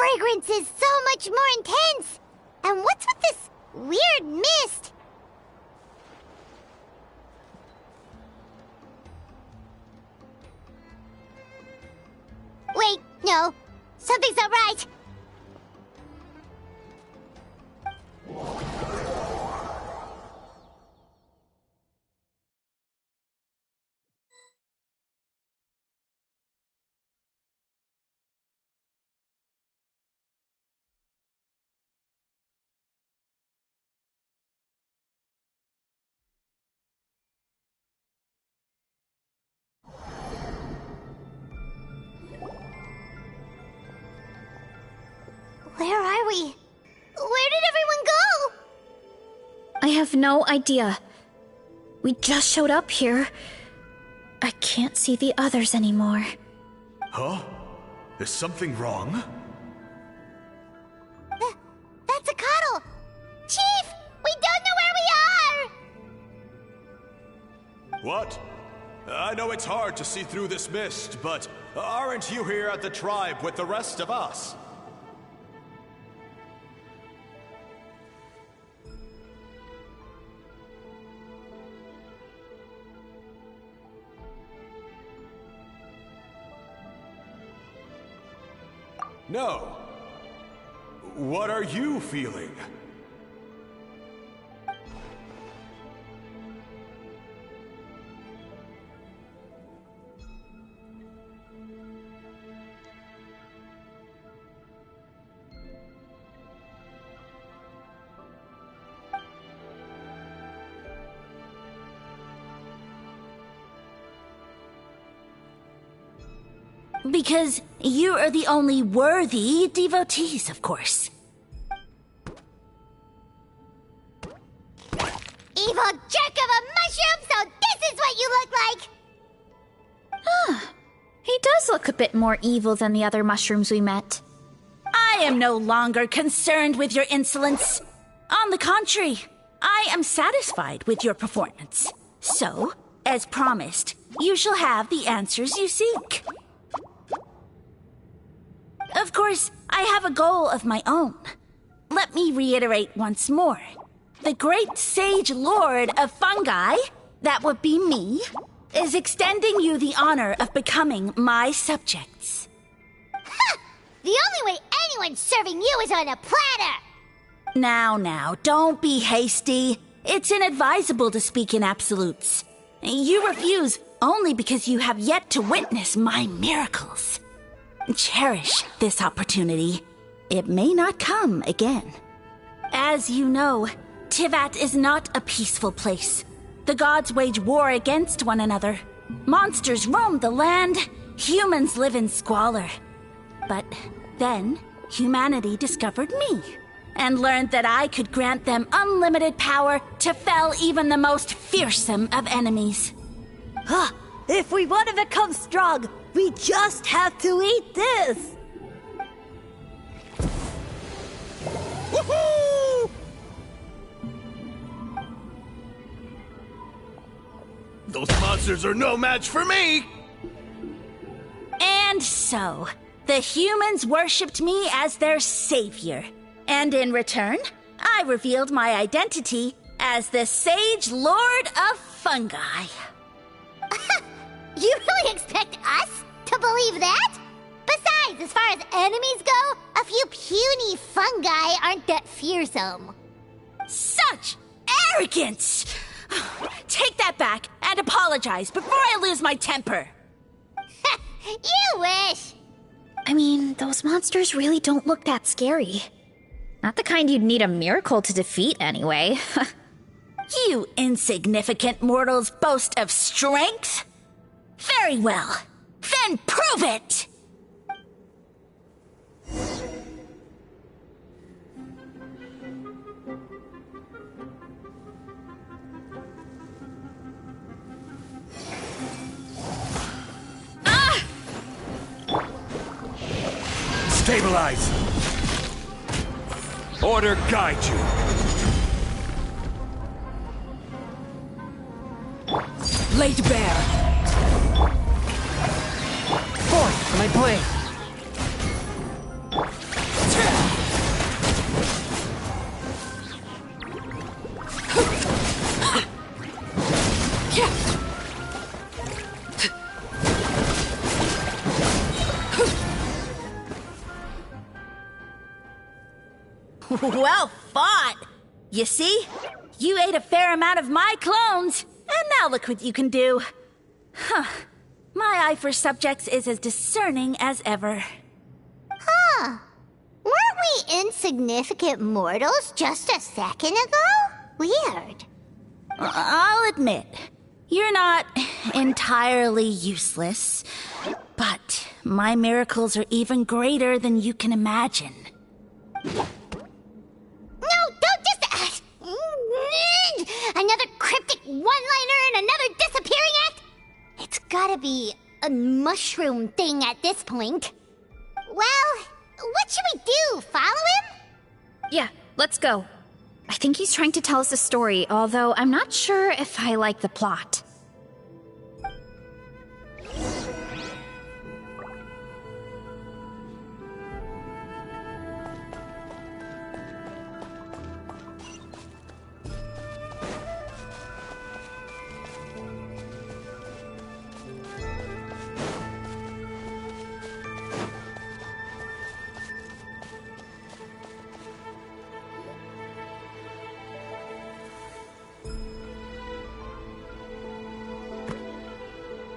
fragrance is so much more intense. And what's with this weird mist? Wait, no. Something's not right. Where are we? Where did everyone go? I have no idea. We just showed up here. I can't see the others anymore. Huh? Is something wrong? That's a cuddle! Chief! We don't know where we are! What? I know it's hard to see through this mist, but aren't you here at the tribe with the rest of us? No. What are you feeling? Because you are the only worthy devotees, of course. Evil jerk of a mushroom, so this is what you look like! He does look a bit more evil than the other mushrooms we met. I am no longer concerned with your insolence. On the contrary, I am satisfied with your performance. So, as promised, you shall have the answers you seek. Of course, I have a goal of my own. Let me reiterate once more. The great sage lord of fungi, that would be me, is extending you the honor of becoming my subjects. Ha! The only way anyone's serving you is on a platter! Now, don't be hasty. It's inadvisable to speak in absolutes. You refuse only because you have yet to witness my miracles. Cherish this opportunity. It may not come again. As you know, Tivat is not a peaceful place. The gods wage war against one another. Monsters roam the land. Humans live in squalor. But then, humanity discovered me and learned that I could grant them unlimited power to fell even the most fearsome of enemies. Huh. If we want to become strong, we just have to eat this! Woohoo! Those monsters are no match for me! And so, the humans worshipped me as their savior. And in return, I revealed my identity as the Sage Lord of Fungi. You really expect us to believe that? Besides, as far as enemies go, a few puny fungi aren't that fearsome. Such arrogance! Take that back and apologize before I lose my temper. You wish! I mean, those monsters really don't look that scary. Not the kind you'd need a miracle to defeat, anyway. You insignificant mortals boast of strength? Very well. Then prove it! Stabilize! Order guide you! Laid bare. Forth, my blade. Well fought! You see? You ate a fair amount of my clones, and now look what you can do. Huh. My eye for subjects is as discerning as ever. Huh. Weren't we insignificant mortals just a second ago? Weird. I'll admit, you're not entirely useless, but my miracles are even greater than you can imagine. No, don't just... another cryptic one-liner and another disappearing act? It's gotta be a mushroom thing at this point. Well, what should we do? Follow him? Yeah, let's go. I think he's trying to tell us a story, although I'm not sure if I like the plot.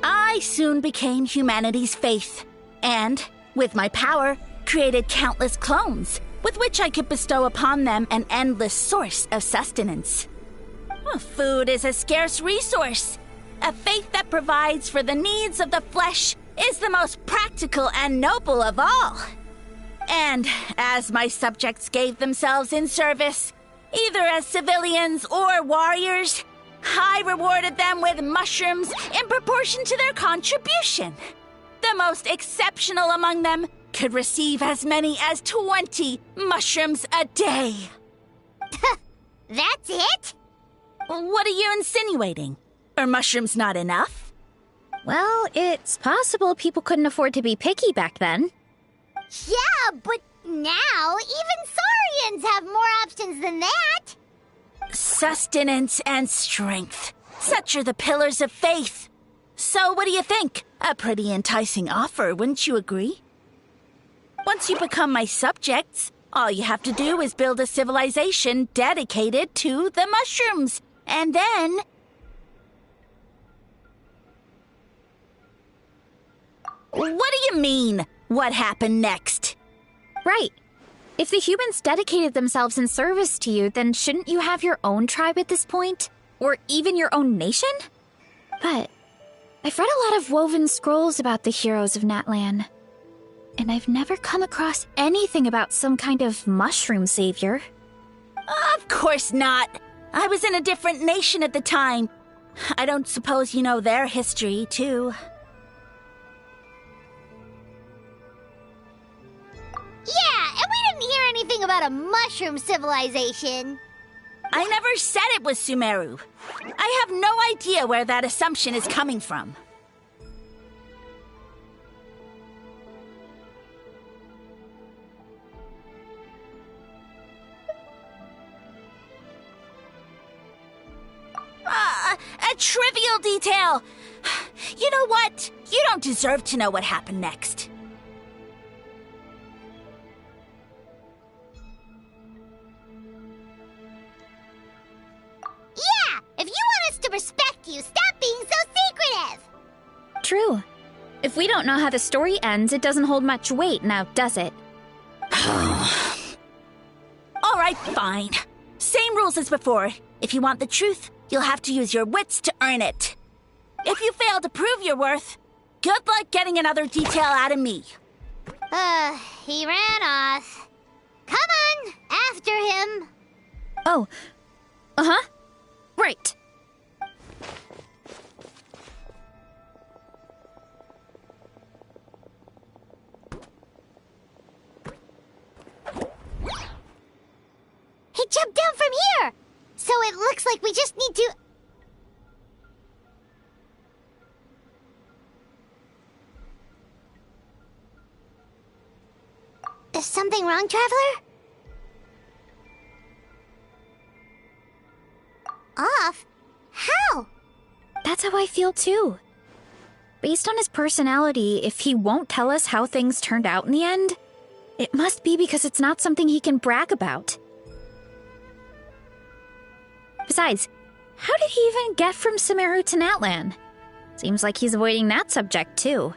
I soon became humanity's faith, and, with my power, created countless clones, with which I could bestow upon them an endless source of sustenance. Food is a scarce resource. A faith that provides for the needs of the flesh is the most practical and noble of all. And as my subjects gave themselves in service, either as civilians or warriors, I rewarded them with mushrooms in proportion to their contribution. The most exceptional among them could receive as many as 20 mushrooms a day. That's it? What are you insinuating? Are mushrooms not enough? Well, it's possible people couldn't afford to be picky back then. Yeah, but now even Saurians have more options than that. Sustenance and strength. Such are the pillars of faith. So what do you think? A pretty enticing offer, wouldn't you agree? Once you become my subjects, all you have to do is build a civilization dedicated to the mushrooms. And then... What do you mean, what happened next? Right. If the humans dedicated themselves in service to you, then shouldn't you have your own tribe at this point? Or even your own nation? But I've read a lot of woven scrolls about the heroes of Natlan, and I've never come across anything about some kind of mushroom savior. Of course not. I was in a different nation at the time. I don't suppose you know their history, too. Yeah, and we didn't hear anything about a mushroom civilization. I never said it was Sumeru. I have no idea where that assumption is coming from. A trivial detail. You know what? You don't deserve to know what happened next. Yeah, if you want us to respect you, stop being so secretive. True. If we don't know how the story ends, it doesn't hold much weight now, does it? All right, fine. Same rules as before. If you want the truth, you'll have to use your wits to earn it. If you fail to prove your worth, good luck getting another detail out of me. He ran off. Come on, after him. Oh. Uh-huh. Right. He jumped down from here. So it looks like we just need to... Is something wrong, Traveler? Off? How? That's how I feel too. Based on his personality, if he won't tell us how things turned out in the end, it must be because it's not something he can brag about. Besides, how did he even get from Sumeru to Natlan? Seems like he's avoiding that subject, too.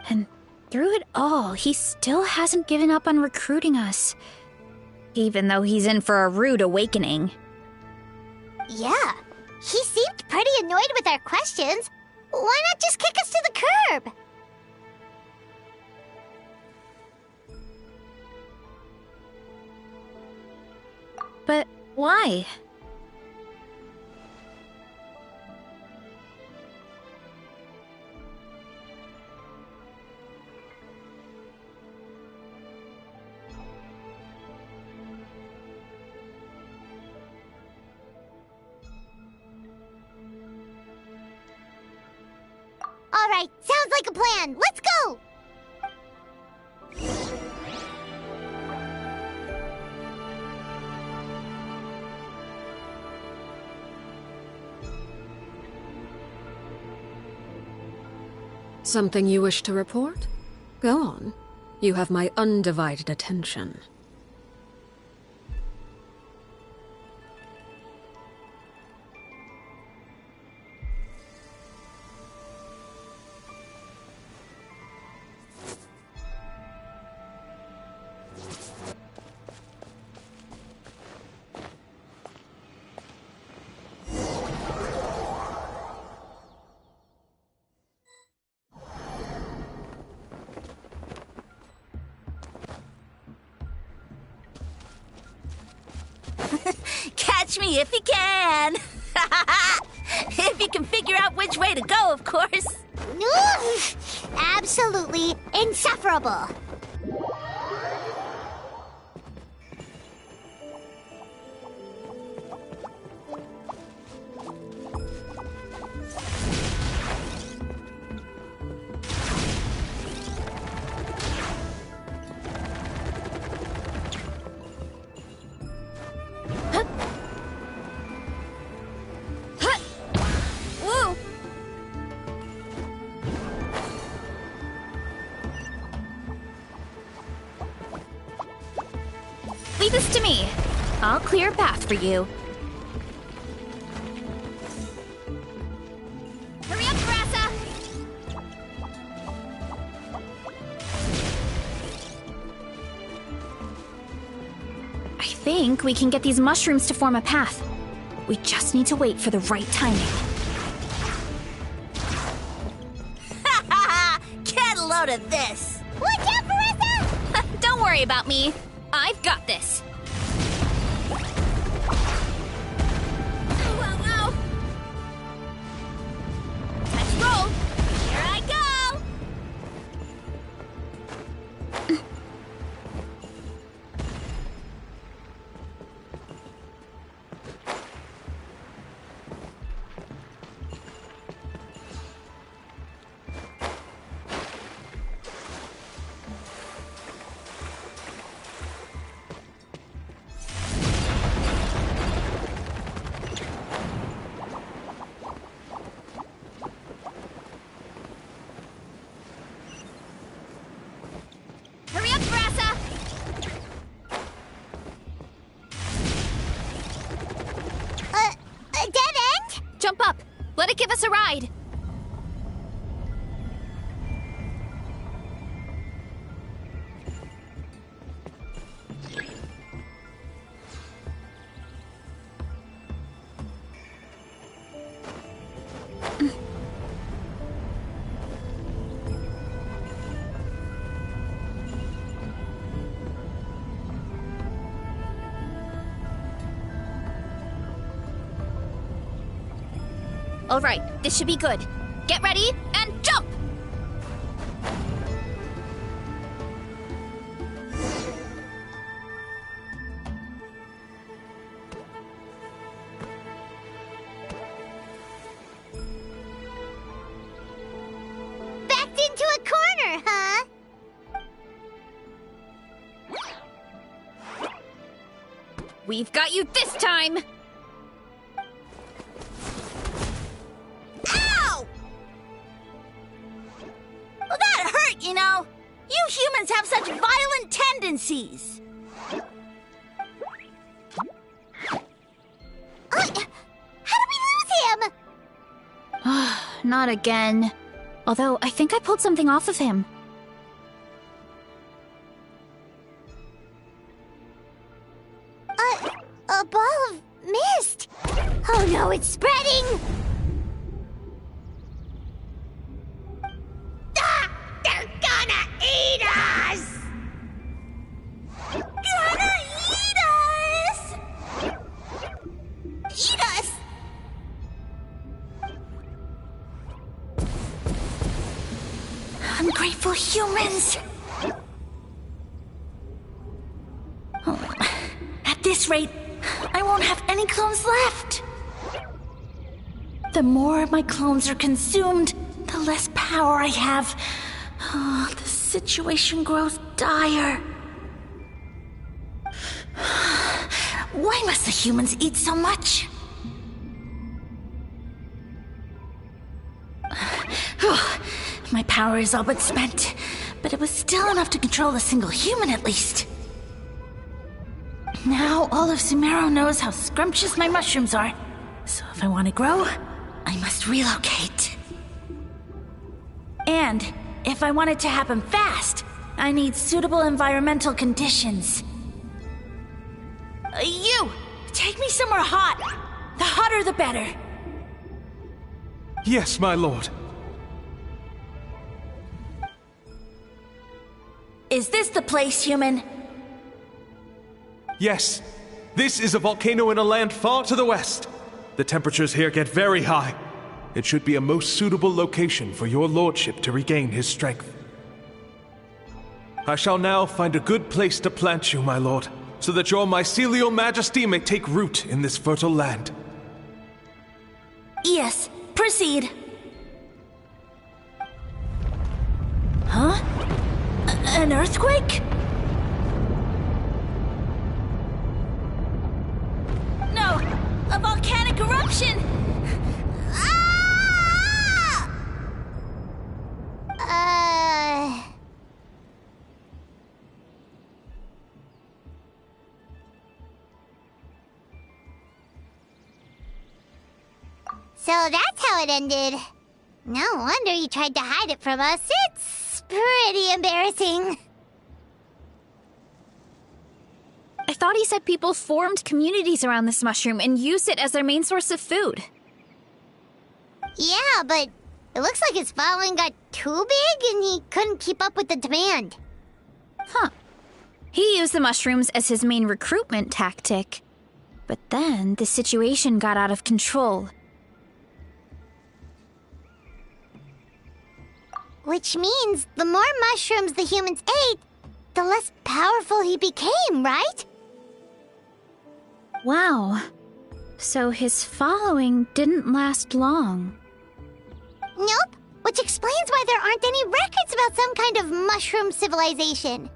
And through it all, he still hasn't given up on recruiting us. Even though he's in for a rude awakening. Yeah, he seemed pretty annoyed with our questions. Why not just kick us to the curb? But why? All right, sounds like a plan. Let's go! Something you wish to report? Go on. You have my undivided attention. Catch me if you can! If you can figure out which way to go, of course. Absolutely insufferable. Whoa! Leave this to me. I'll clear a path for you. Hurry up, Grassa! I think we can get these mushrooms to form a path. We just need to wait for the right timing. Get a load of this! Watch out, Marissa! Don't worry about me. I've got this. Ow, ow, ow. Let's roll. Here I go. Hurry up, Grassa! A dead end? Jump up. Let it give us a ride. All right, this should be good. Get ready and jump! Backed into a corner, huh? We've got you this time! Ow! Well, that hurt, you know. You humans have such violent tendencies. not again. Although, I think I pulled something off of him. A ball of mist! Oh no, it's spreading! Ah! They're gonna eat us! Gonna eat us! Eat us! Ungrateful humans! Oh, at this rate, I won't have any clones left. The more my clones are consumed, the less power I have. Oh, the situation grows dire. Why must the humans eat so much? My power is all but spent, but it was still enough to control a single human at least. Now all of Sumeru knows how scrumptious my mushrooms are, so if I want to grow, I must relocate. And if I want it to happen fast, I need suitable environmental conditions. You! Take me somewhere hot! The hotter the better! Yes, my lord. Is this the place, human? Yes. This is a volcano in a land far to the west. The temperatures here get very high. It should be a most suitable location for your lordship to regain his strength. I shall now find a good place to plant you, my lord, so that your mycelial majesty may take root in this fertile land. Yes, proceed. Huh? An earthquake? No! A volcanic eruption! So that's how it ended. No wonder you tried to hide it from us. It's pretty embarrassing. I thought he said people formed communities around this mushroom and used it as their main source of food. Yeah, but it looks like his following got too big and he couldn't keep up with the demand. Huh. He used the mushrooms as his main recruitment tactic. But then the situation got out of control. Which means the more mushrooms the humans ate, the less powerful he became, right? Wow. So his following didn't last long. Nope, which explains why there aren't any records about some kind of mushroom civilization.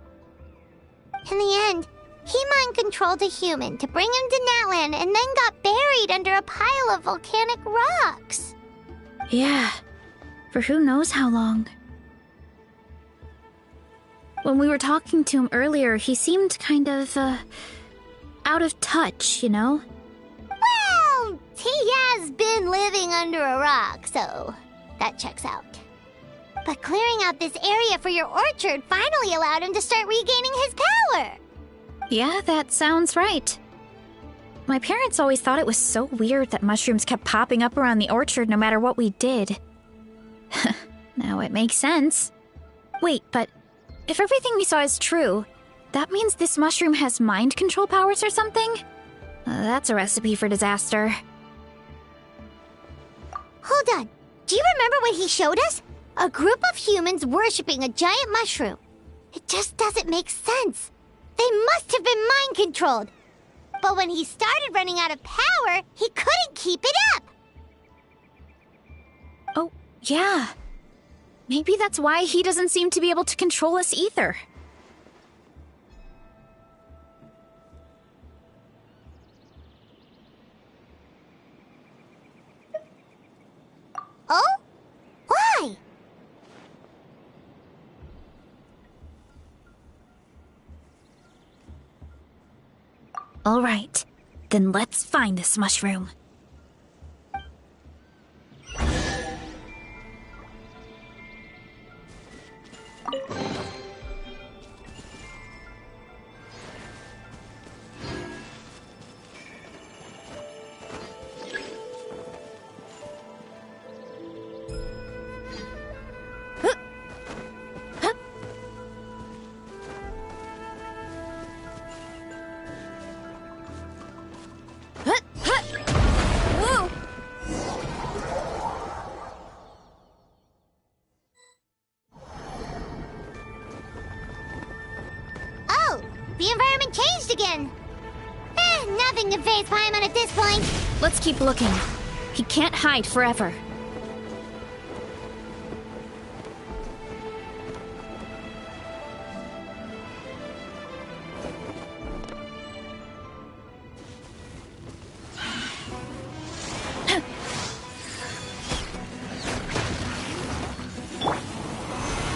In the end, he mind-controlled a human to bring him to Natlan and then got buried under a pile of volcanic rocks. Yeah, for who knows how long. When we were talking to him earlier, he seemed kind of, out of touch, you know? Well, he has been living under a rock, so that checks out. But clearing out this area for your orchard finally allowed him to start regaining his power. Yeah, that sounds right. My parents always thought it was so weird that mushrooms kept popping up around the orchard no matter what we did. Now it makes sense. Wait, but if everything we saw is true, that means this mushroom has mind control powers or something? That's a recipe for disaster. Hold on. Do you remember what he showed us? A group of humans worshipping a giant mushroom. It just doesn't make sense. They must have been mind-controlled. But when he started running out of power, he couldn't keep it up. Oh, yeah. Maybe that's why he doesn't seem to be able to control us either. Oh? Why? All right, then let's find this mushroom. the environment changed again. Nothing to phase Paimon at this point. Let's keep looking. He can't hide forever.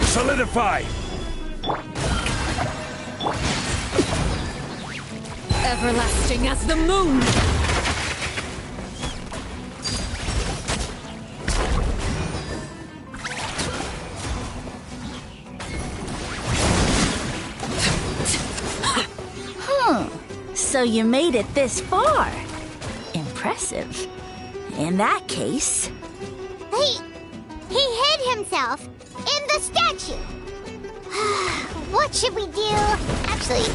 Solidify! Everlasting as the moon! So you made it this far. Impressive. In that case... He hid himself in the statue. What should we do? Actually,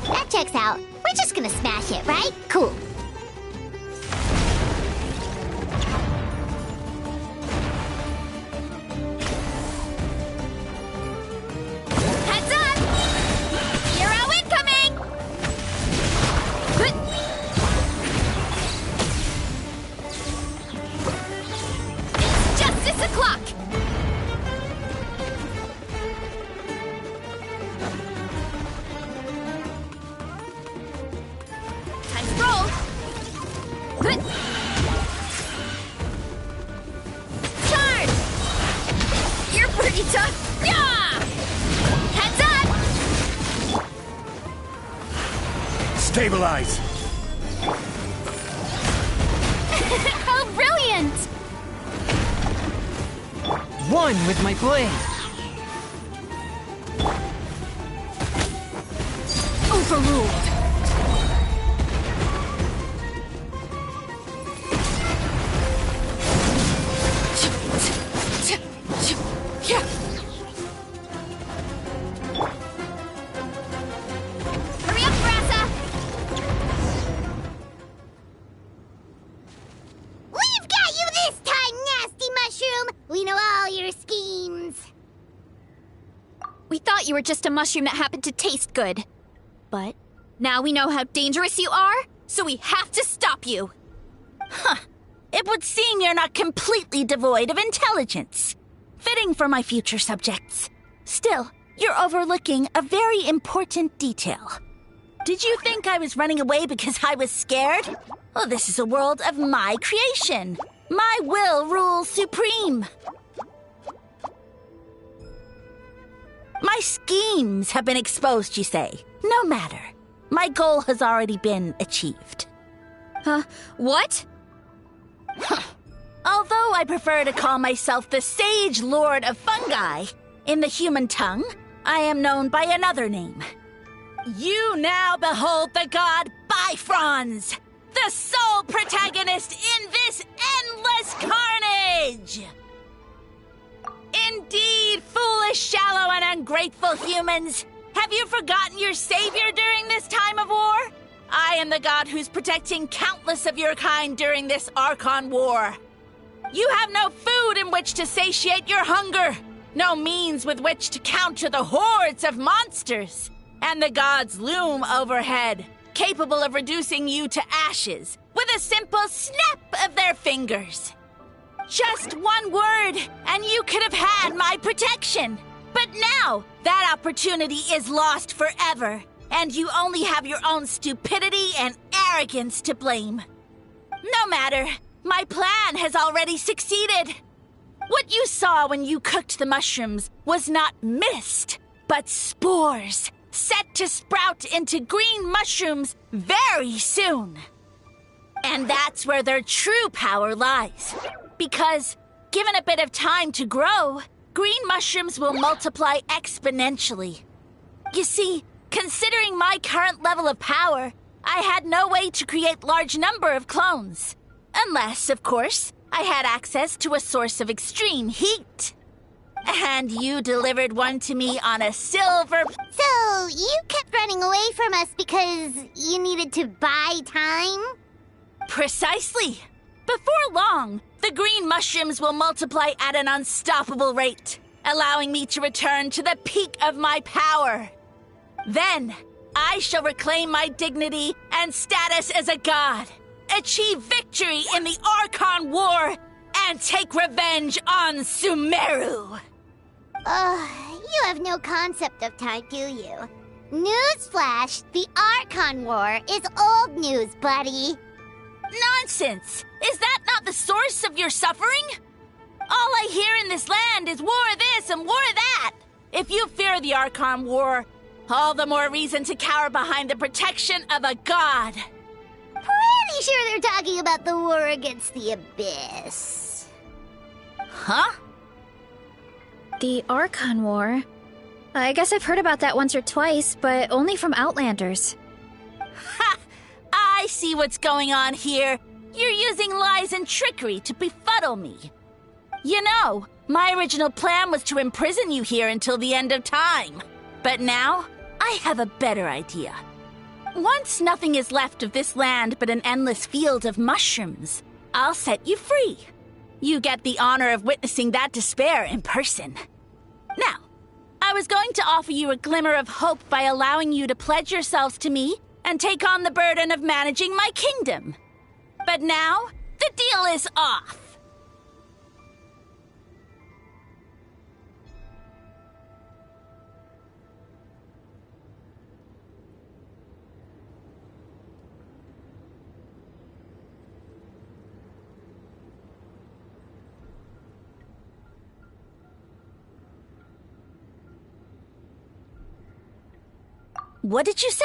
that checks out. We're just gonna smash it, right? Cool. Heads up! Hero incoming! It's justice o'clock! Time to roll! Good! Charge! You're pretty tough! Yeah! Heads up! Stabilize! How brilliant! One with my blade. Overruled. Hurry up, Brassa! We've got you this time, nasty mushroom! We know all your schemes. We thought you were just a mushroom that happened to taste good. But now we know how dangerous you are, so we have to stop you. It would seem you're not completely devoid of intelligence. Fitting for my future subjects. Still, you're overlooking a very important detail. Did you think I was running away because I was scared? Well, this is a world of my creation. My will rules supreme. My schemes have been exposed, you say. No matter. My goal has already been achieved. What? Although I prefer to call myself the Sage Lord of Fungi, in the human tongue, I am known by another name. You now behold the god Bifrons, the sole protagonist in this endless carnage! Indeed, foolish, shallow, and ungrateful humans! Have you forgotten your savior during this time of war? I am the god who's protecting countless of your kind during this Archon war. You have no food in which to satiate your hunger, no means with which to counter the hordes of monsters, and the gods loom overhead, capable of reducing you to ashes with a simple snap of their fingers. Just one word, and you could have had my protection. But now, that opportunity is lost forever, and you only have your own stupidity and arrogance to blame. No matter, my plan has already succeeded. What you saw when you cooked the mushrooms was not mist, but spores, set to sprout into green mushrooms very soon. And that's where their true power lies. Because, given a bit of time to grow, green mushrooms will multiply exponentially. You see, considering my current level of power, I had no way to create large number of clones. Unless, of course, I had access to a source of extreme heat. And you delivered one to me on a silver... So, you kept running away from us because you needed to buy time? Precisely. Before long, the green mushrooms will multiply at an unstoppable rate, allowing me to return to the peak of my power. Then, I shall reclaim my dignity and status as a god, achieve victory in the Archon War, and take revenge on Sumeru. You have no concept of time, do you? Newsflash, the Archon War is old news, buddy. Nonsense! Is that not the source of your suffering? All I hear in this land is war this and war that. If you fear the Archon War, all the more reason to cower behind the protection of a god. Pretty sure they're talking about the war against the Abyss. Huh? The Archon War? I guess I've heard about that once or twice, but only from Outlanders. Ha! I see what's going on here. You're using lies and trickery to befuddle me. You know, my original plan was to imprison you here until the end of time. But now, I have a better idea. Once nothing is left of this land but an endless field of mushrooms, I'll set you free. You get the honor of witnessing that despair in person. Now, I was going to offer you a glimmer of hope by allowing you to pledge yourselves to me and take on the burden of managing my kingdom. But now, the deal is off. What did you say?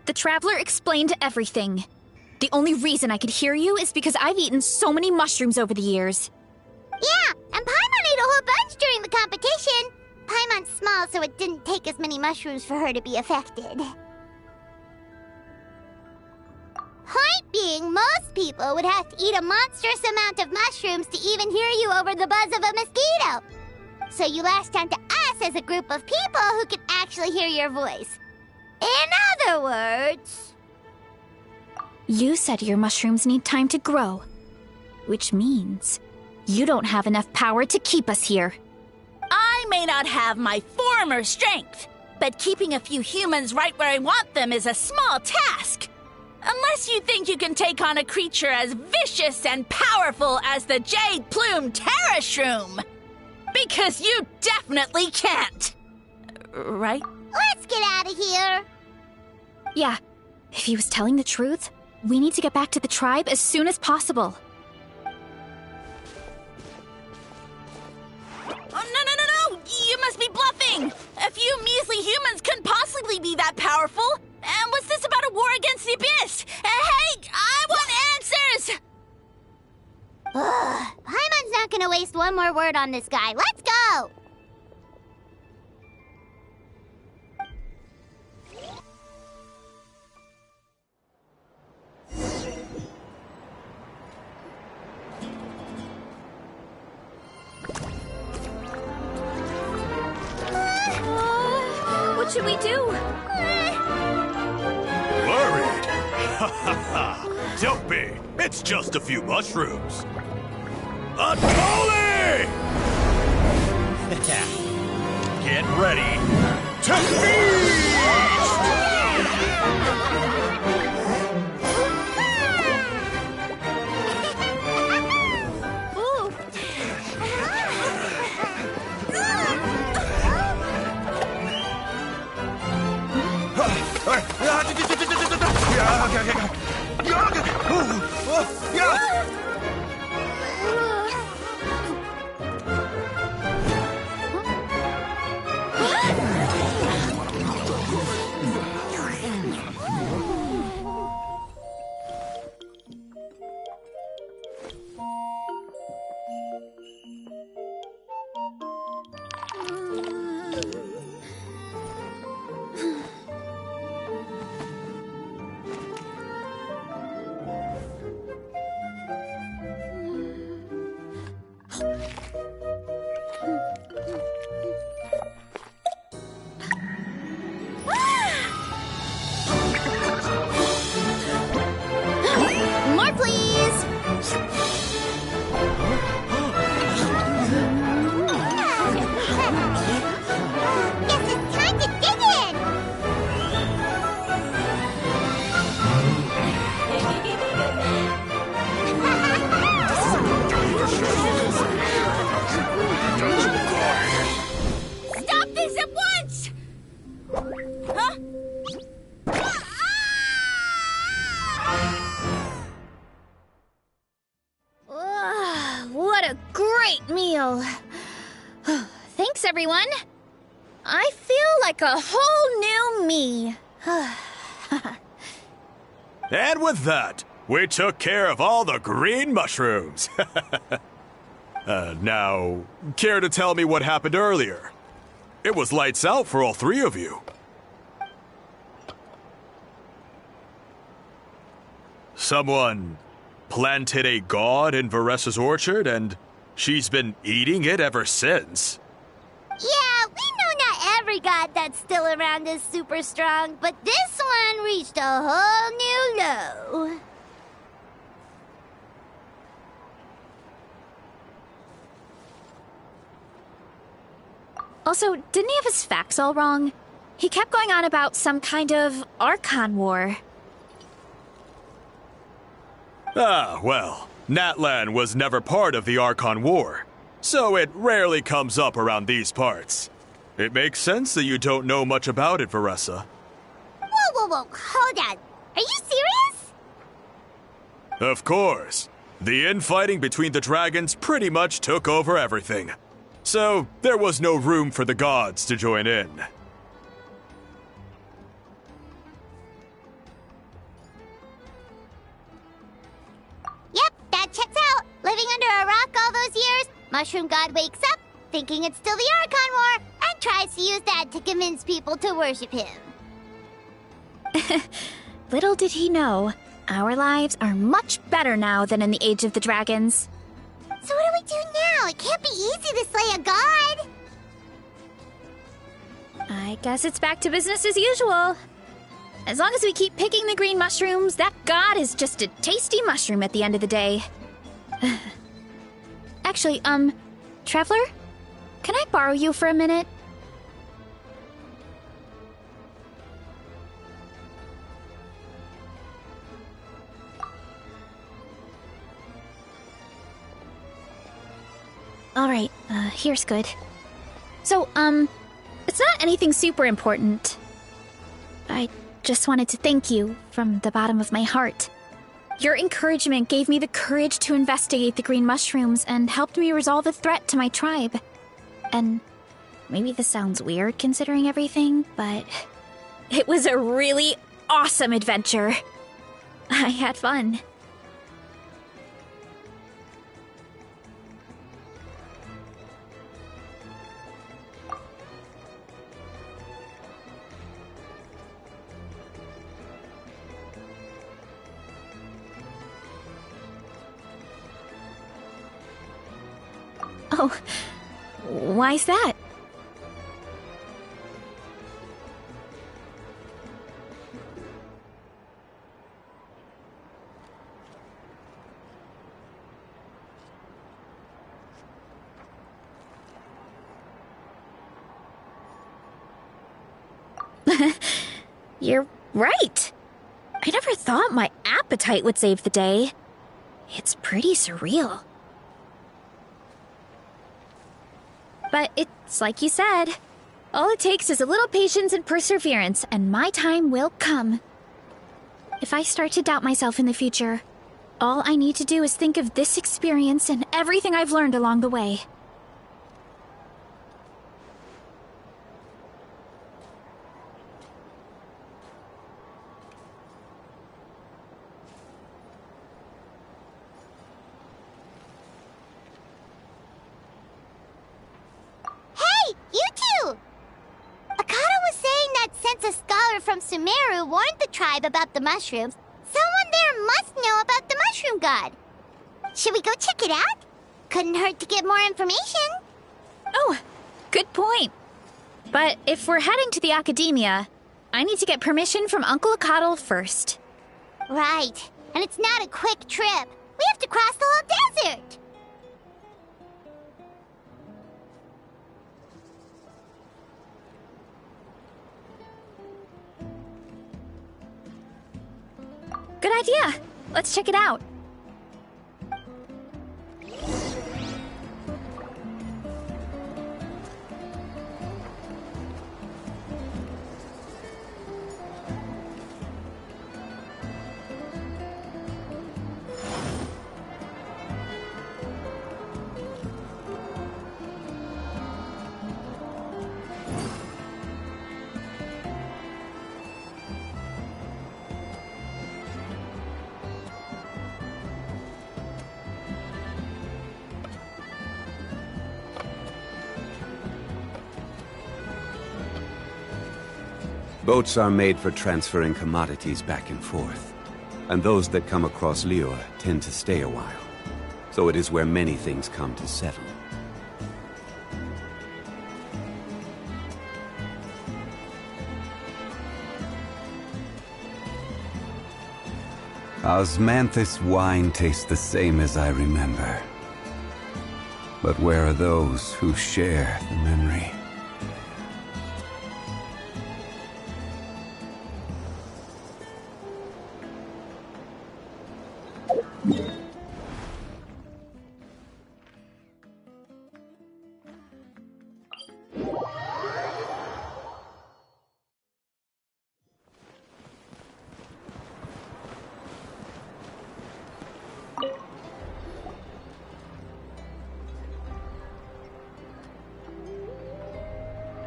The Traveler explained everything. The only reason I could hear you is because I've eaten so many mushrooms over the years. Yeah, and Paimon ate a whole bunch during the competition. Paimon's small, so it didn't take as many mushrooms for her to be affected. Point being, most people would have to eat a monstrous amount of mushrooms to even hear you over the buzz of a mosquito. So you latched onto us as a group of people who can actually hear your voice. In other words... You said your mushrooms need time to grow, which means you don't have enough power to keep us here. I may not have my former strength, but keeping a few humans right where I want them is a small task. Unless you think you can take on a creature as vicious and powerful as the Jade Plume Terra Shroom. Because you definitely can't. Right? Let's get out of here. Yeah, if he was telling the truth, we need to get back to the tribe as soon as possible. Oh, no! You must be bluffing! A few measly humans couldn't possibly be that powerful! And what's this about a war against the Abyss? Hey, I want answers! Paimon's not gonna waste one more word on this guy. Let's go! What should we do? Worried? Ha ha ha! Don't be! It's just a few mushrooms. Unholy! Get ready to feast! Well, thanks everyone. I feel like a whole new me. And with that, we took care of all the green mushrooms. Now, care to tell me what happened earlier? It was lights out for all three of you. Someone planted a god in Varessa's orchard, and she's been eating it ever since. Yeah, we know not every god that's still around is super strong, but this one reached a whole new low. Also, didn't he have his facts all wrong? He kept going on about some kind of Archon War. Ah, well, Natlan was never part of the Archon War, so it rarely comes up around these parts. It makes sense that you don't know much about it, Varessa. Whoa, hold on. Are you serious? Of course. The infighting between the dragons pretty much took over everything. So, there was no room for the gods to join in. Yep, that checks out. Living under a rock all those years, Mushroom God wakes up, thinking it's still the Archon War, and tries to use that to convince people to worship him. Little did he know, our lives are much better now than in the Age of the Dragons. So what do we do now? It can't be easy to slay a god. I guess it's back to business as usual. As long as we keep picking the green mushrooms, that god is just a tasty mushroom at the end of the day. Actually, Traveler? Can I borrow you for a minute? Alright, here's good. So, it's not anything super important. I just wanted to thank you from the bottom of my heart. Your encouragement gave me the courage to investigate the green mushrooms and helped me resolve a threat to my tribe. And maybe this sounds weird considering everything, but it was a really awesome adventure. I had fun. Oh, why's that? You're right. I never thought my appetite would save the day. It's pretty surreal. But it's like you said. All it takes is a little patience and perseverance, and my time will come. If I start to doubt myself in the future, all I need to do is think of this experience and everything I've learned along the way. From Sumeru warned the tribe about the mushrooms. Someone there must know about the mushroom god. Should we go check it out? Couldn't hurt to get more information. Oh, good point. But if we're heading to the academia, I need to get permission from Uncle Acatl first. Right. And it's not a quick trip. We have to cross the whole desert. Good idea. Let's check it out. Boats are made for transferring commodities back and forth, and those that come across Liyue tend to stay a while. So it is where many things come to settle. Osmanthus wine tastes the same as I remember. But where are those who share the memory?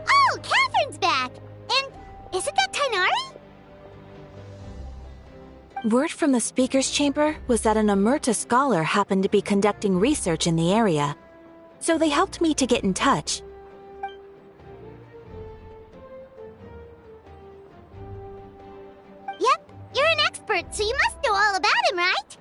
Oh, Catherine's back! And isn't that Tainari? Word from the speaker's chamber was that an Emerta scholar happened to be conducting research in the area. So they helped me to get in touch. Yep, you're an expert, so you must know all about him, right?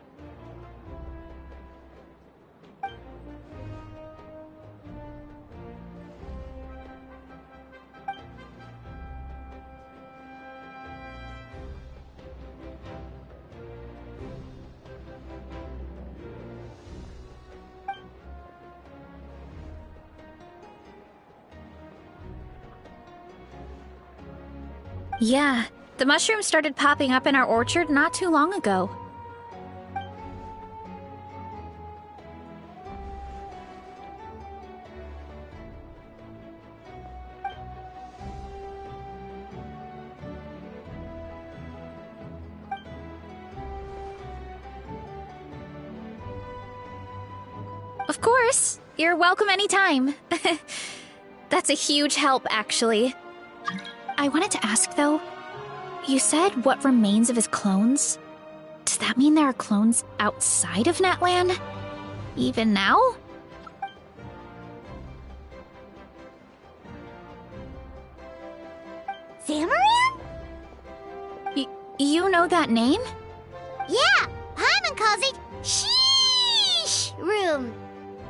Yeah, the mushrooms started popping up in our orchard not too long ago. Of course, you're welcome anytime. That's a huge help, actually. I wanted to ask, though, you said what remains of his clones? Does that mean there are clones outside of Natlan? Even now? Zamaran? You know that name? Yeah, Paimon calls it Sheesh Room.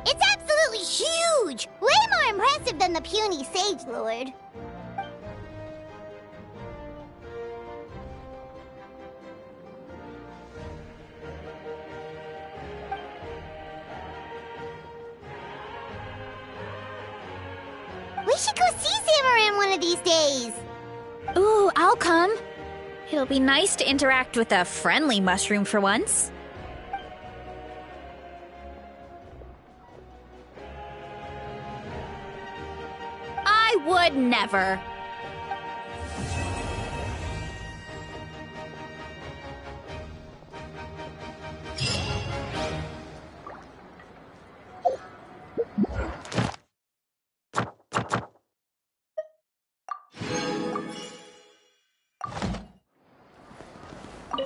It's absolutely huge! Way more impressive than the puny Sage Lord. We should go see Zamaran one of these days. Ooh, I'll come. It'll be nice to interact with a friendly mushroom for once. I would never.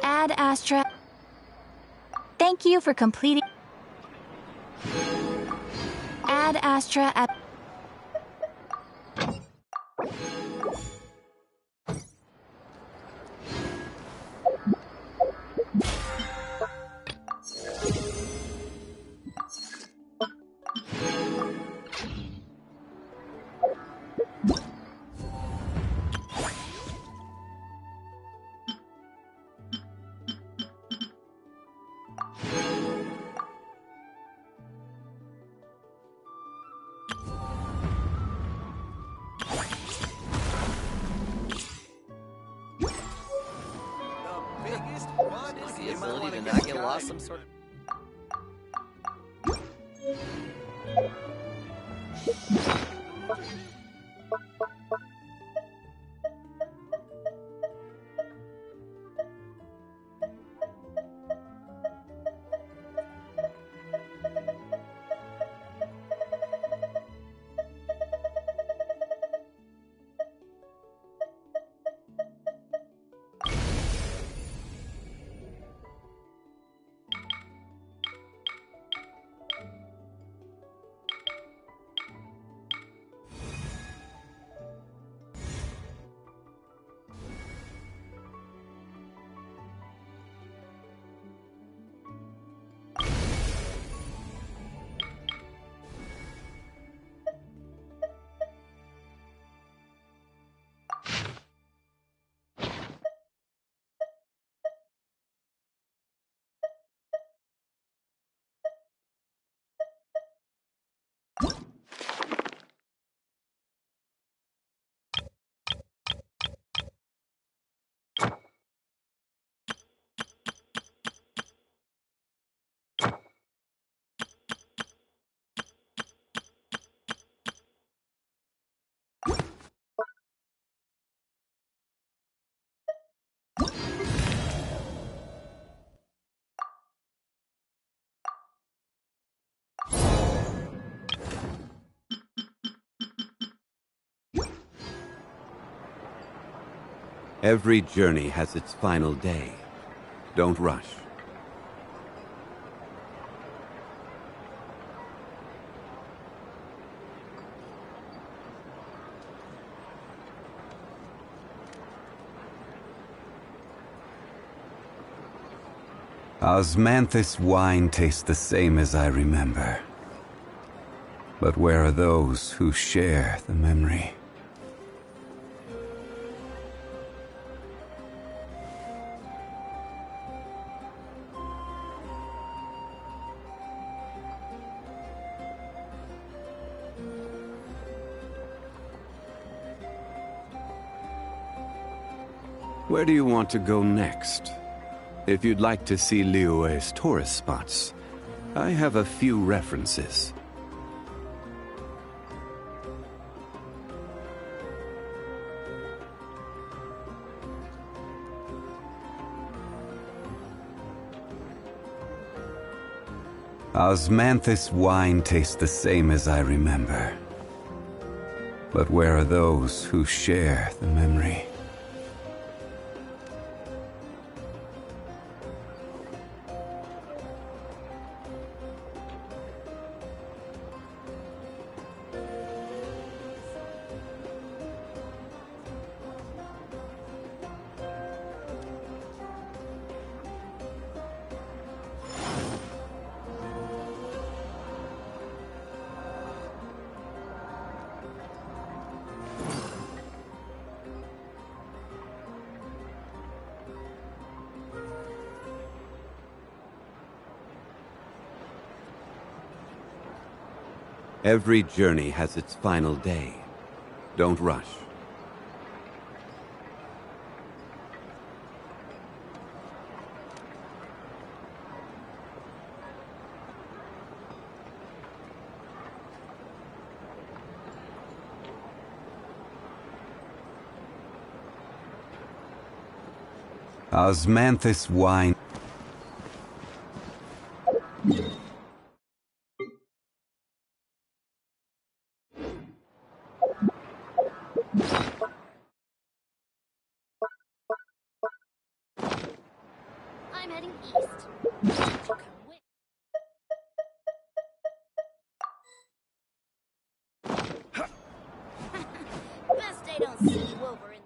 Ad Astra. Thank you for completing. Ad Astra at. Some sort of... Every journey has its final day. Don't rush. Osmanthus wine tastes the same as I remember. But where are those who share the memory? Where do you want to go next? If you'd like to see Liyue's tourist spots, I have a few references. Osmanthus wine tastes the same as I remember. But where are those who share the memory? Every journey has its final day. Don't rush. Osmanthus wine. I'm heading east. Best they don't see you over in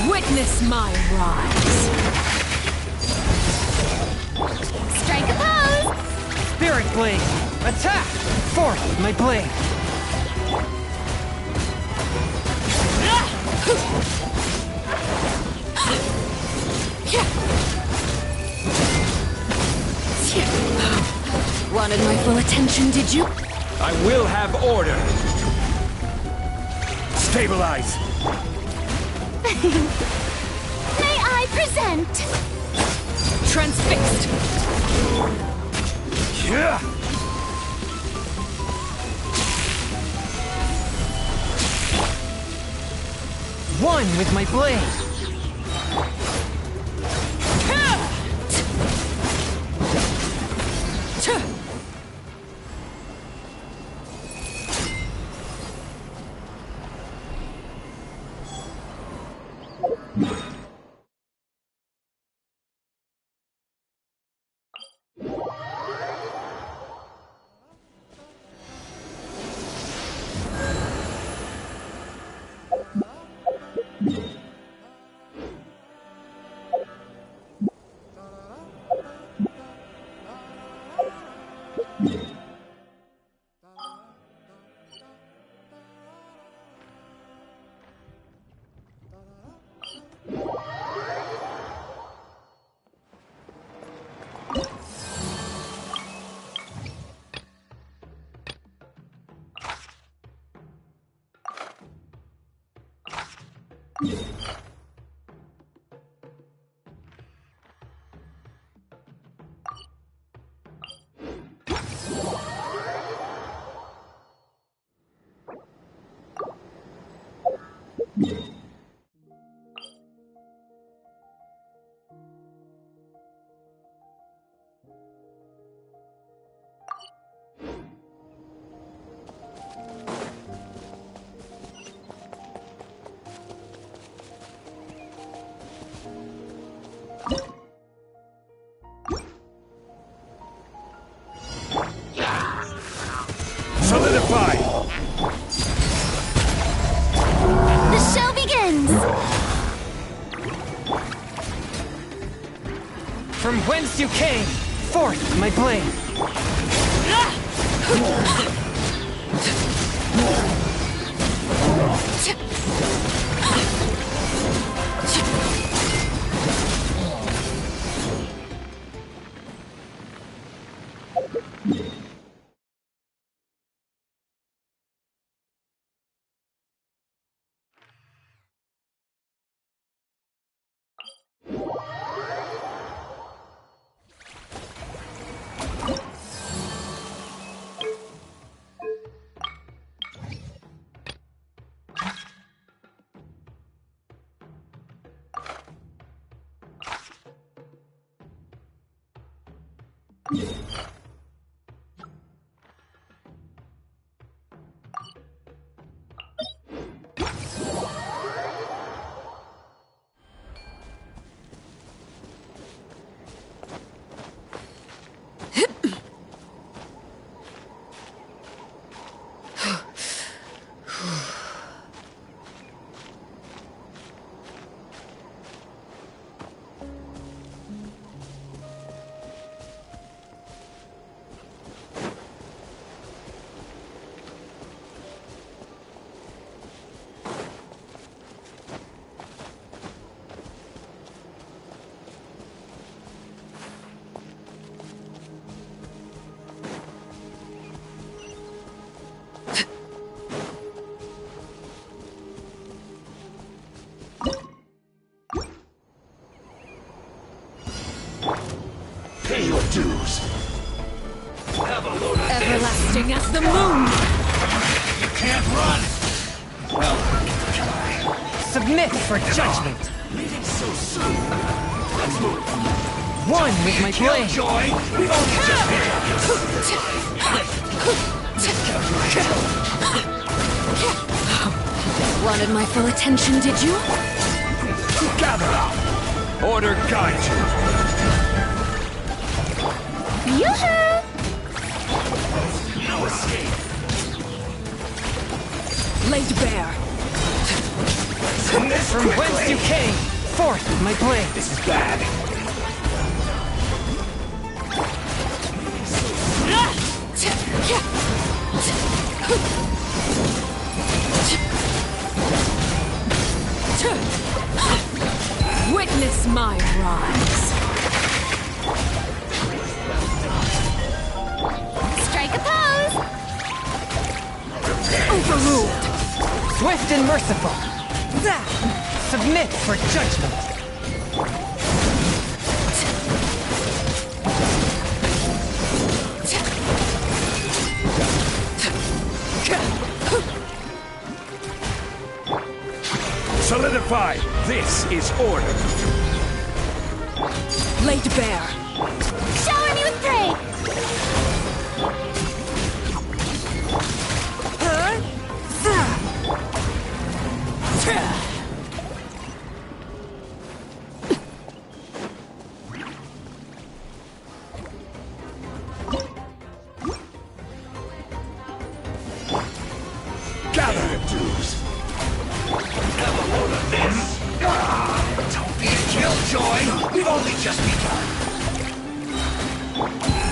Witness my rise. strike a pose! Spirit blade! Attack! Forth with my blade! Wanted my full attention, did you? I will have order. Stabilize. May I present? Transfixed! One with my blade. Solidify! The show begins! From whence you came, forth my blade. Pay your dues. Have a load of Everlasting as the moon! You can't run! Well, Submit for judgment. leaving so soon. Let's move. One with my blade. Joy, we don't Wanted my full attention, did you? gather up. Order guide you. Yoo-hoo! No escape. Laid bare. From whence you came, forth my blade. This is bad. Witness my rise. Strike a pose! Overruled. Swift and merciful. Submit for judgment. Solidified! This is order! Laid bare. Shower me with praise! Gather your dues. Have a load of this. Don't be a killjoy. We've only just begun.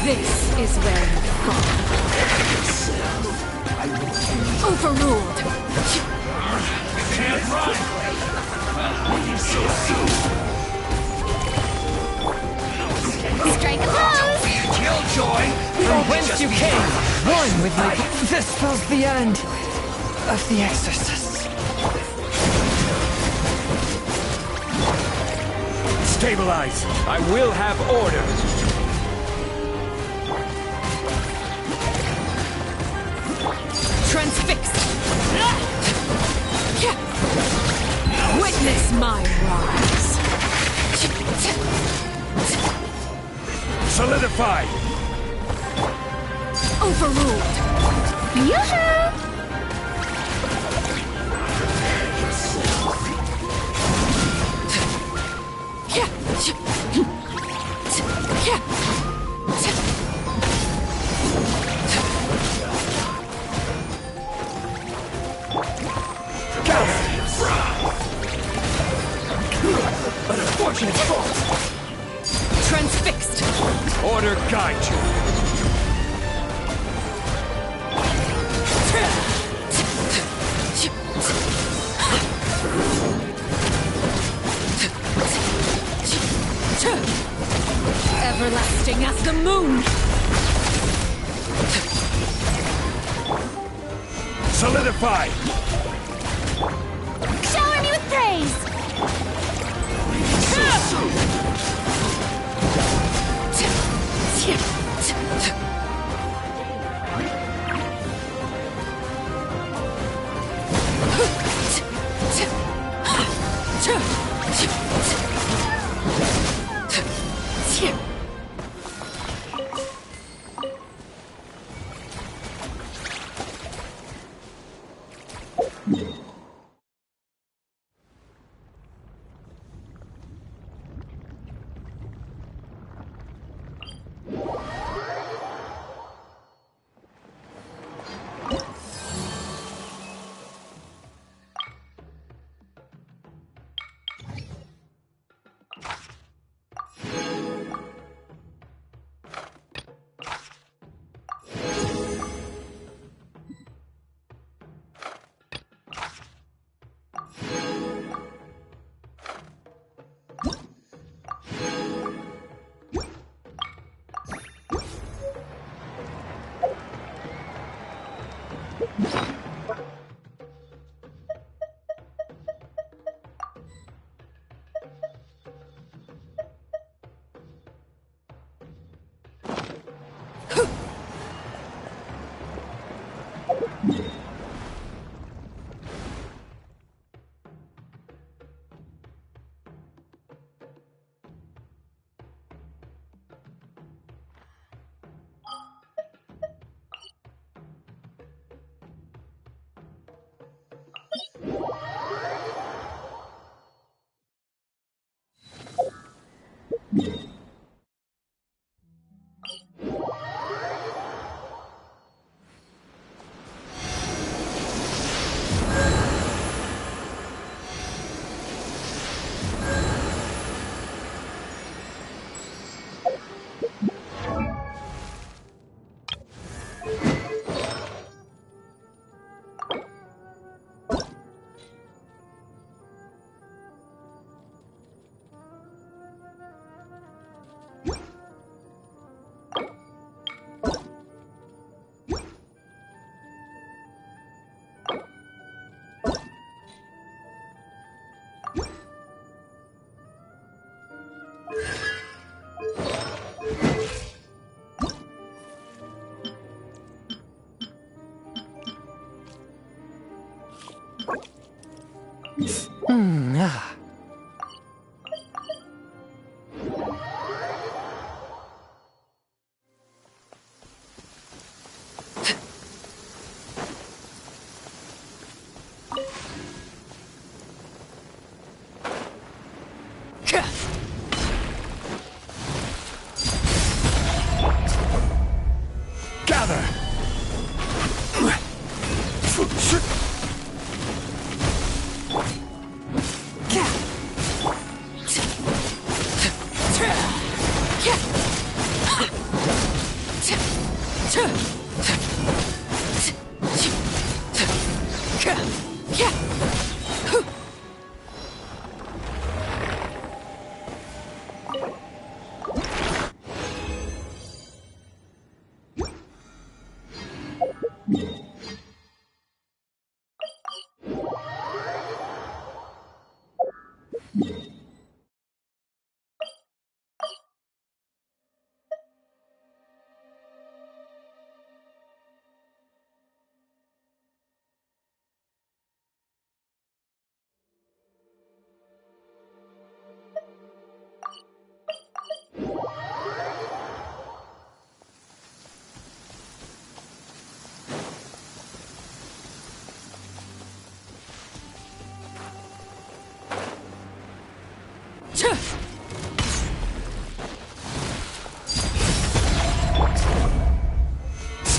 This is where you fall. Overruled. Can't run. So soon. Strike a pose! Don't be a killjoy. From whence you came, one with my... This spells the end of the exorcists. Stabilize. I will have order. Transfixed. Witness my rise. Solidified. Overruled. Yoo-hoo! An unfortunate fault. Transfixed. Order guide you. Everlasting as the moon. Solidified. Shower me with praise!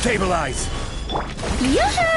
Stabilize! Yoo-hoo!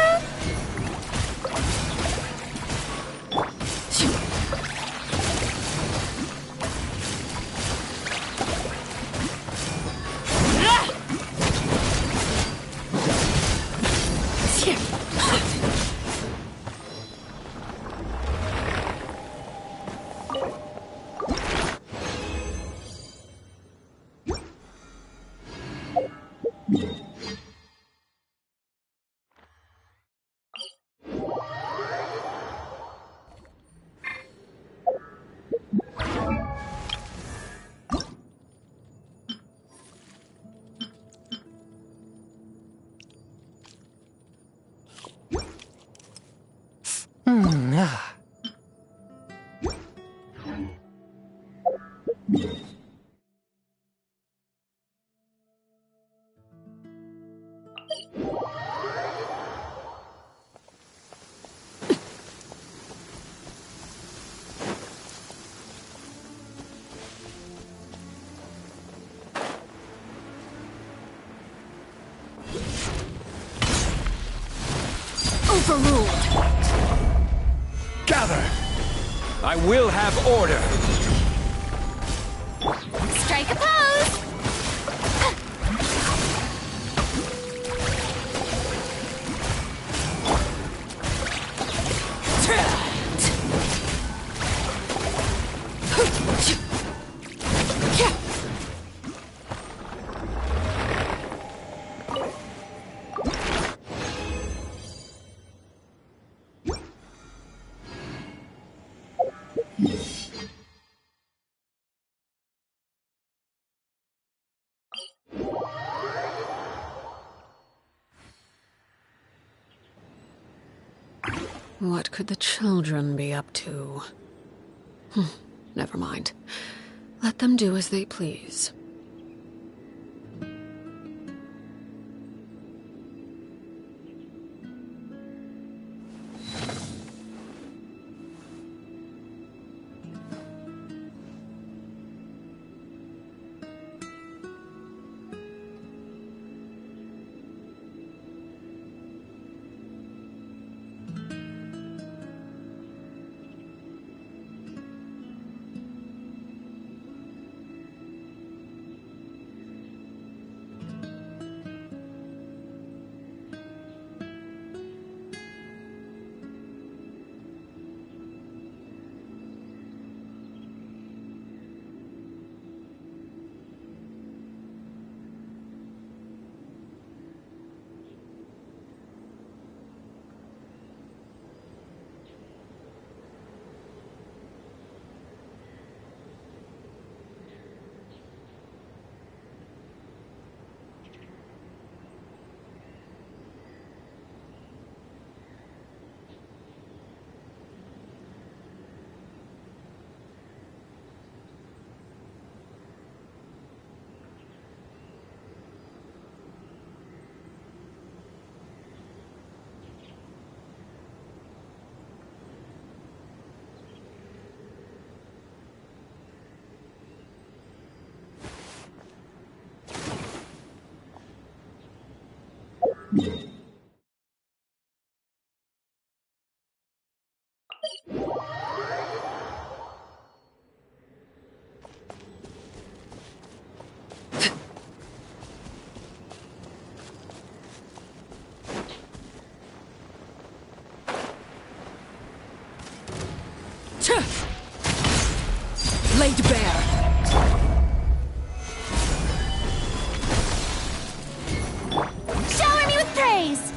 Overruled. Gather! I will have order! Strike a pose! What could the children be up to? Never mind. Let them do as they please. Laid bare. Shower me with praise!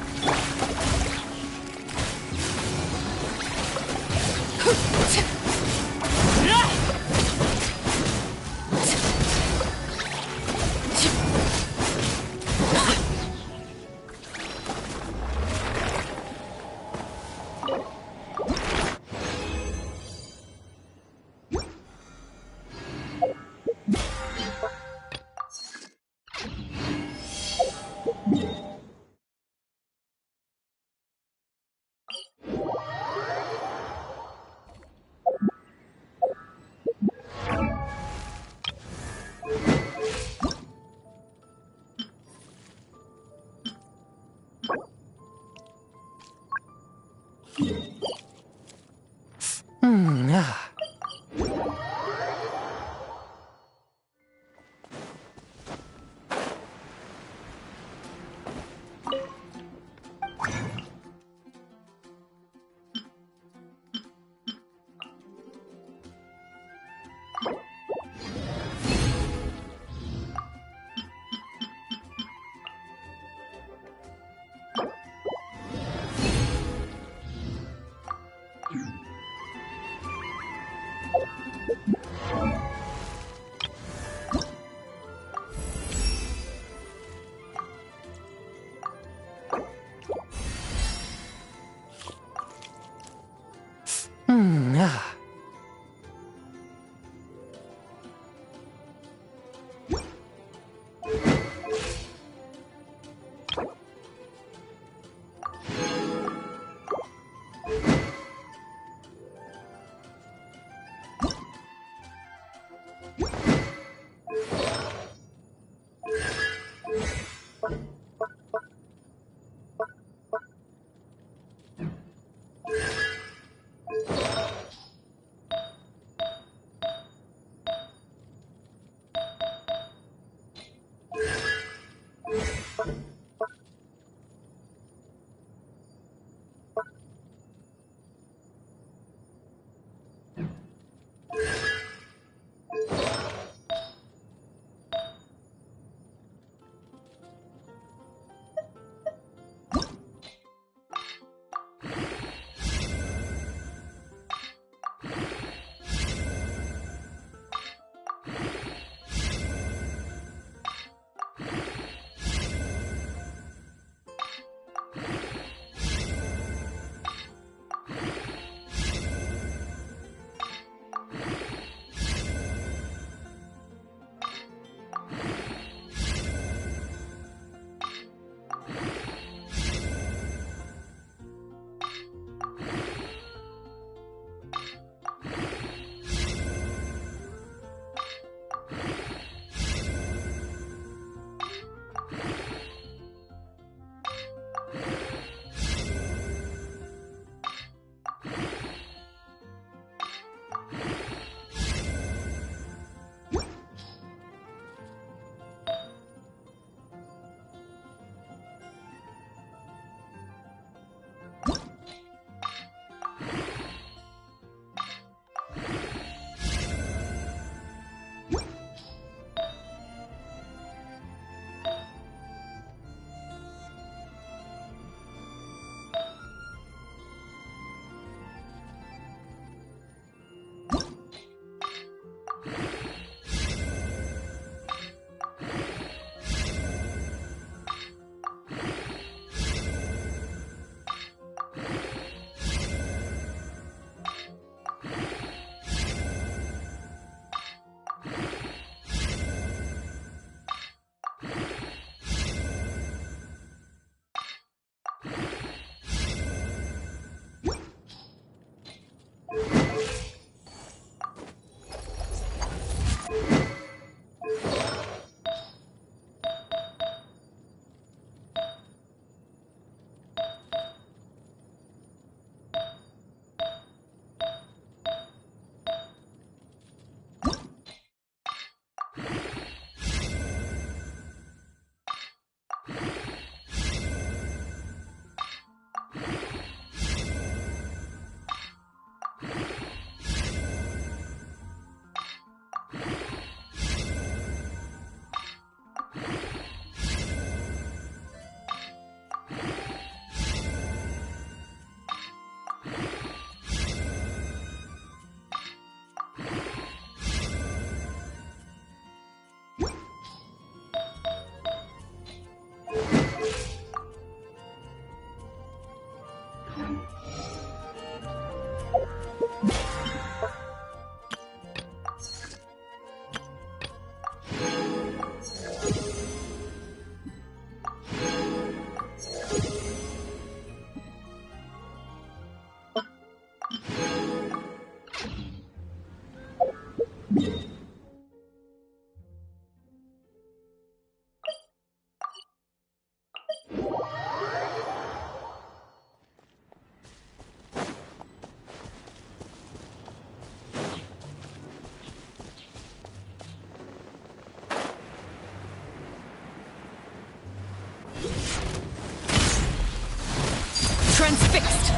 Transfixed!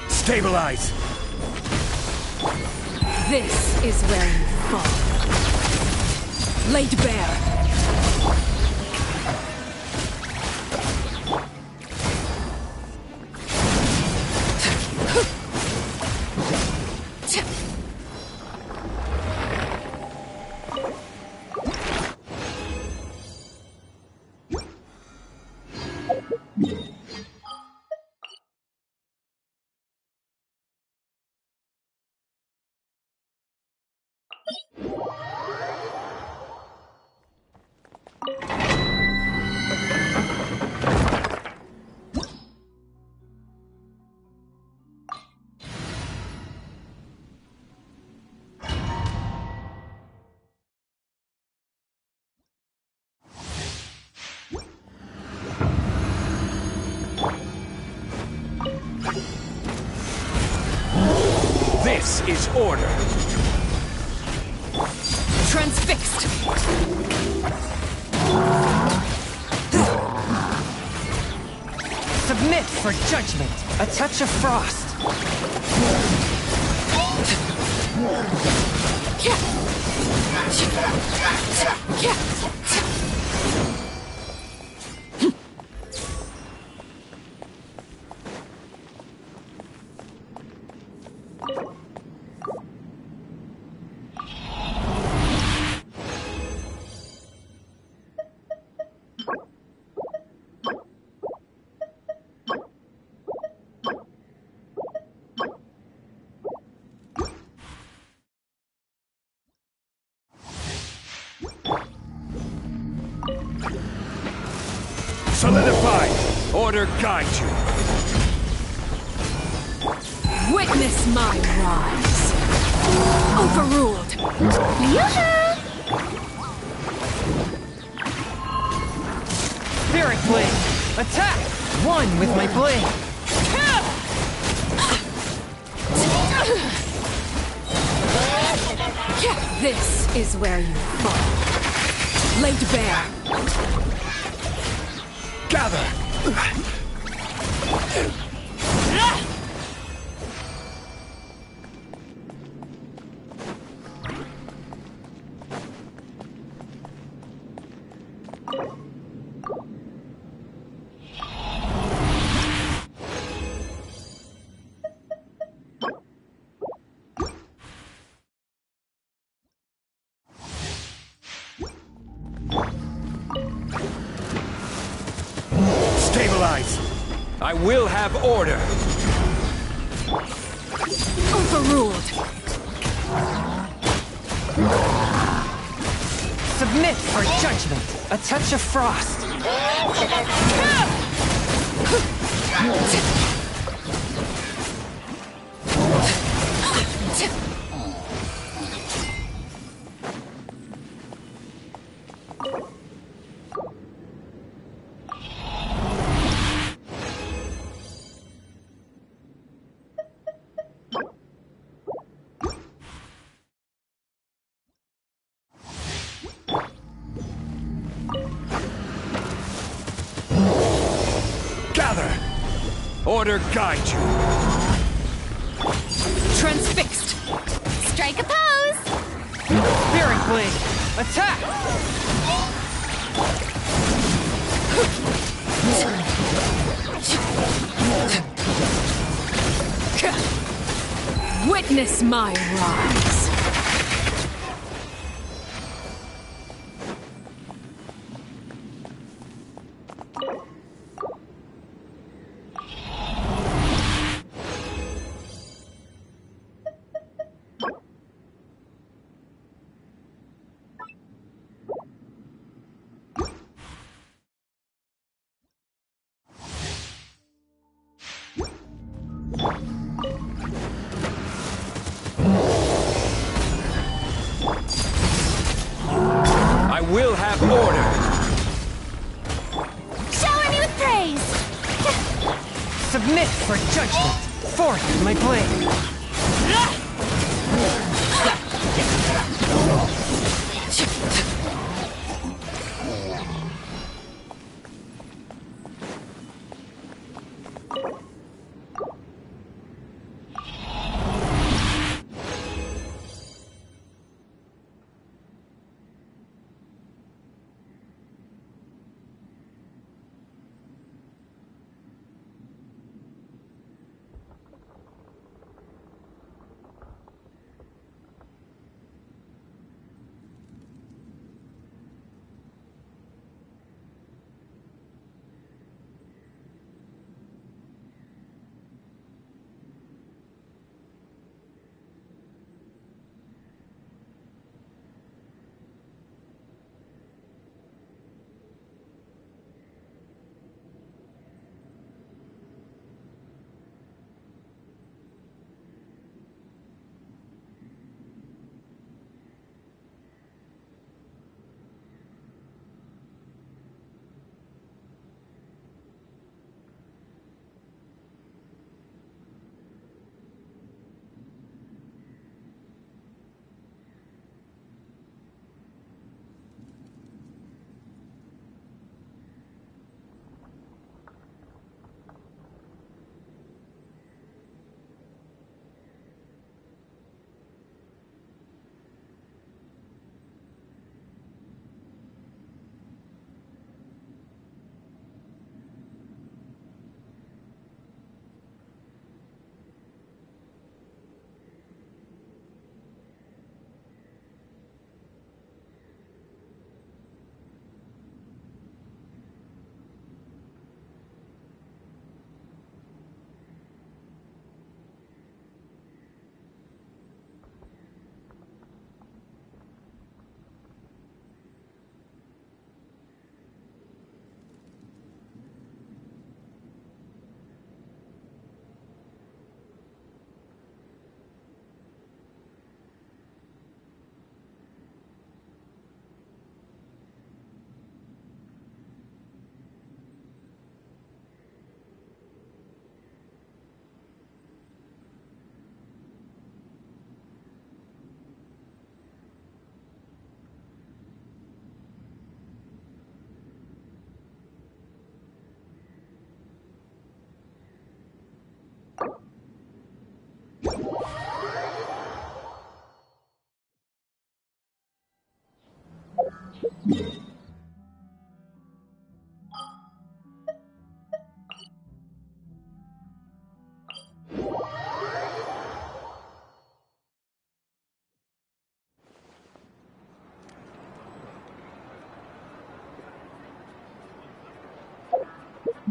Stabilize! This is where you fall. Laid bare. This is order! Transfixed! Submit for judgment. A touch of frost. Solidify! Order guide you! Witness my rise. Overruled. Spirit blade. Attack. One with my blade. This is where you fall. Laid bare. Gather! Stabilize! I will have order! Overruled. Submit for judgment. A touch of frost. Gather! Order guide you! Transfixed. Strike a pose! Spirit blade. Attack. Witness my rise. will have order. Shower me with praise! Submit for judgment. Forth my blade.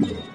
You